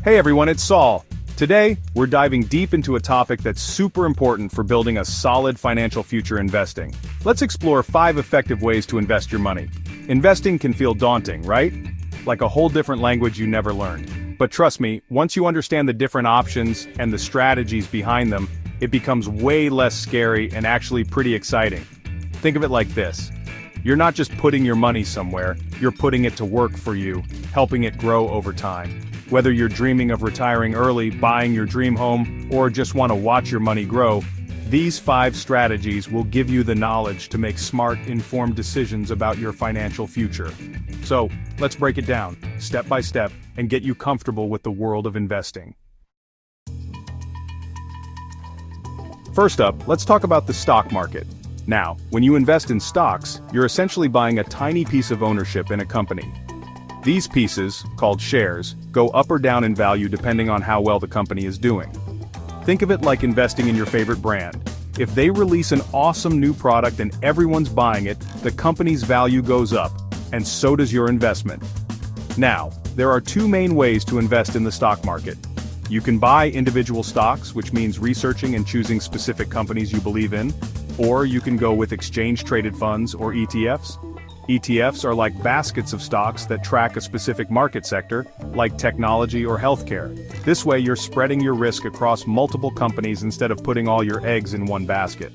Hey everyone, it's Saul. Today, we're diving deep into a topic that's super important for building a solid financial future investing. Let's explore 5 effective ways to invest your money. Investing can feel daunting, right? Like a whole different language you never learned. But trust me, once you understand the different options and the strategies behind them, it becomes way less scary and actually pretty exciting. Think of it like this. You're not just putting your money somewhere, you're putting it to work for you, helping it grow over time. Whether you're dreaming of retiring early, buying your dream home, or just want to watch your money grow, these 5 strategies will give you the knowledge to make smart, informed decisions about your financial future. So, let's break it down, step by step, and get you comfortable with the world of investing. First up, let's talk about the stock market. Now, when you invest in stocks, you're essentially buying a tiny piece of ownership in a company. These pieces, called shares, go up or down in value depending on how well the company is doing. Think of it like investing in your favorite brand. If they release an awesome new product and everyone's buying it, the company's value goes up, and so does your investment. Now, there are 2 main ways to invest in the stock market. You can buy individual stocks, which means researching and choosing specific companies you believe in, or you can go with exchange-traded funds or ETFs. ETFs are like baskets of stocks that track a specific market sector, like technology or healthcare. This way you're spreading your risk across multiple companies instead of putting all your eggs in one basket.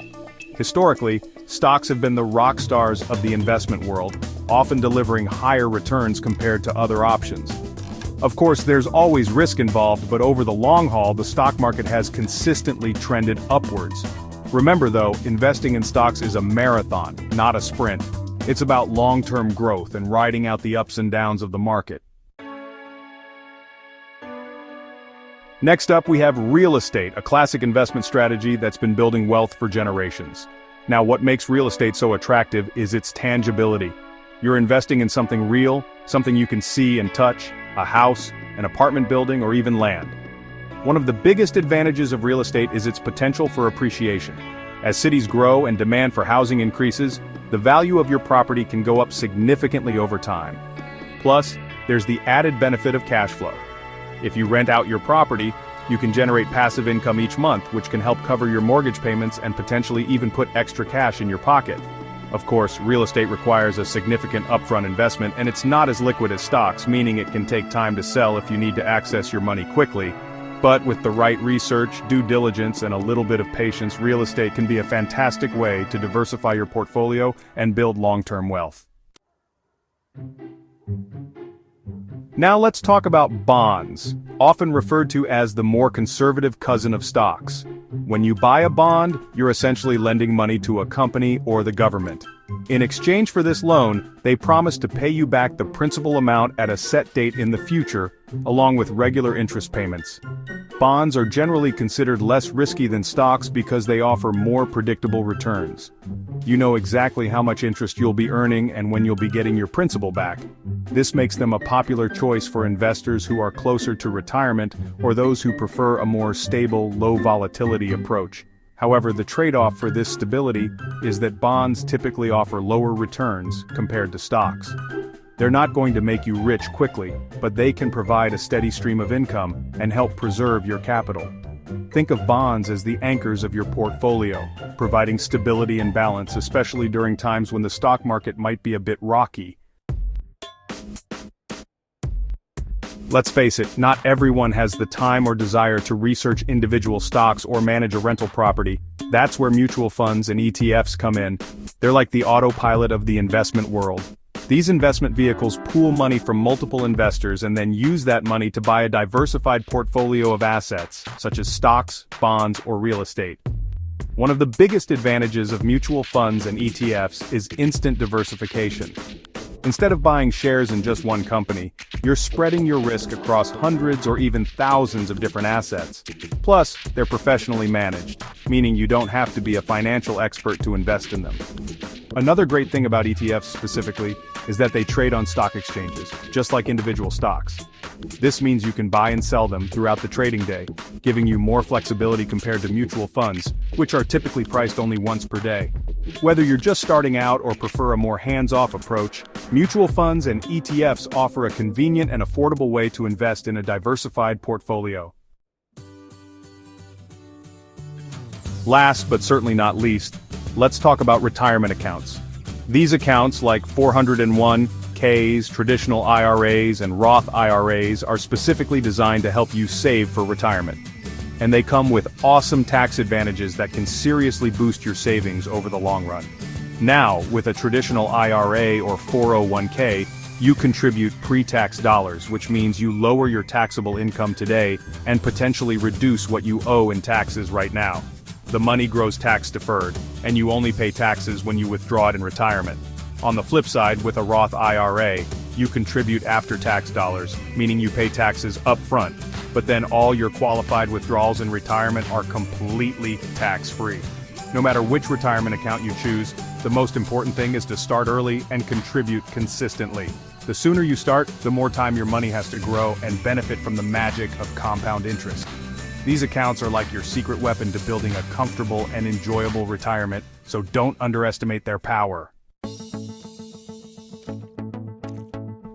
Historically, stocks have been the rock stars of the investment world, often delivering higher returns compared to other options. Of course, there's always risk involved, but over the long haul, the stock market has consistently trended upwards. Remember though, investing in stocks is a marathon, not a sprint. It's about long-term growth and riding out the ups and downs of the market. Next up, we have real estate, a classic investment strategy that's been building wealth for generations. Now, what makes real estate so attractive is its tangibility. You're investing in something real, something you can see and touch, a house, an apartment building, or even land. One of the biggest advantages of real estate is its potential for appreciation. As cities grow and demand for housing increases, the value of your property can go up significantly over time. Plus, there's the added benefit of cash flow. If you rent out your property, you can generate passive income each month, which can help cover your mortgage payments and potentially even put extra cash in your pocket. Of course, real estate requires a significant upfront investment, and it's not as liquid as stocks, meaning it can take time to sell if you need to access your money quickly. But with the right research, due diligence, and a little bit of patience, real estate can be a fantastic way to diversify your portfolio and build long-term wealth. Now let's talk about bonds, often referred to as the more conservative cousin of stocks. When you buy a bond, you're essentially lending money to a company or the government. In exchange for this loan, they promise to pay you back the principal amount at a set date in the future, along with regular interest payments. Bonds are generally considered less risky than stocks because they offer more predictable returns. You know exactly how much interest you'll be earning and when you'll be getting your principal back. This makes them a popular choice for investors who are closer to retirement or those who prefer a more stable, low-volatility approach. However, the trade-off for this stability is that bonds typically offer lower returns compared to stocks. They're not going to make you rich quickly, but they can provide a steady stream of income and help preserve your capital. Think of bonds as the anchors of your portfolio, providing stability and balance, especially during times when the stock market might be a bit rocky. Let's face it, not everyone has the time or desire to research individual stocks or manage a rental property. That's where mutual funds and ETFs come in. They're like the autopilot of the investment world. These investment vehicles pool money from multiple investors and then use that money to buy a diversified portfolio of assets, such as stocks, bonds, or real estate. One of the biggest advantages of mutual funds and ETFs is instant diversification. Instead of buying shares in just one company, you're spreading your risk across hundreds or even thousands of different assets. Plus, they're professionally managed, meaning you don't have to be a financial expert to invest in them. Another great thing about ETFs specifically is that they trade on stock exchanges, just like individual stocks. This means you can buy and sell them throughout the trading day, giving you more flexibility compared to mutual funds, which are typically priced only once per day. Whether you're just starting out or prefer a more hands-off approach, mutual funds and ETFs offer a convenient and affordable way to invest in a diversified portfolio. Last but certainly not least, let's talk about retirement accounts. These accounts, like 401(k)s, traditional IRAs, and Roth IRAs, are specifically designed to help you save for retirement. And they come with awesome tax advantages that can seriously boost your savings over the long run. Now, with a traditional IRA or 401(k), you contribute pre-tax dollars, which means you lower your taxable income today and potentially reduce what you owe in taxes right now. The money grows tax-deferred, and you only pay taxes when you withdraw it in retirement. On the flip side, with a Roth IRA, you contribute after-tax dollars, meaning you pay taxes up front, but then all your qualified withdrawals in retirement are completely tax-free. No matter which retirement account you choose, the most important thing is to start early and contribute consistently. The sooner you start, the more time your money has to grow and benefit from the magic of compound interest. These accounts are like your secret weapon to building a comfortable and enjoyable retirement, so don't underestimate their power.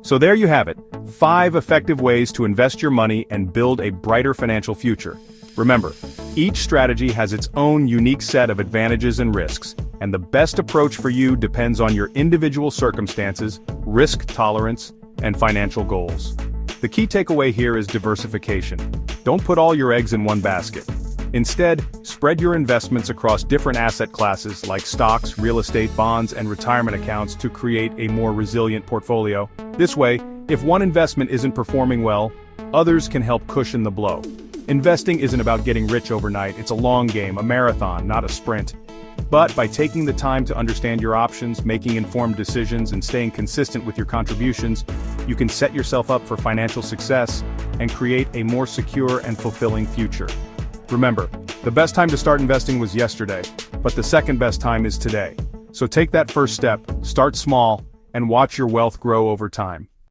So there you have it, 5 effective ways to invest your money and build a brighter financial future. Remember, each strategy has its own unique set of advantages and risks, and the best approach for you depends on your individual circumstances, risk tolerance, and financial goals. The key takeaway here is diversification. Don't put all your eggs in one basket. Instead, spread your investments across different asset classes like stocks, real estate, bonds, and retirement accounts to create a more resilient portfolio. This way, if one investment isn't performing well, others can help cushion the blow. Investing isn't about getting rich overnight, it's a long game, a marathon, not a sprint. But by taking the time to understand your options, making informed decisions, and staying consistent with your contributions, you can set yourself up for financial success and create a more secure and fulfilling future. Remember, the best time to start investing was yesterday, but the second best time is today. So take that first step, start small, and watch your wealth grow over time.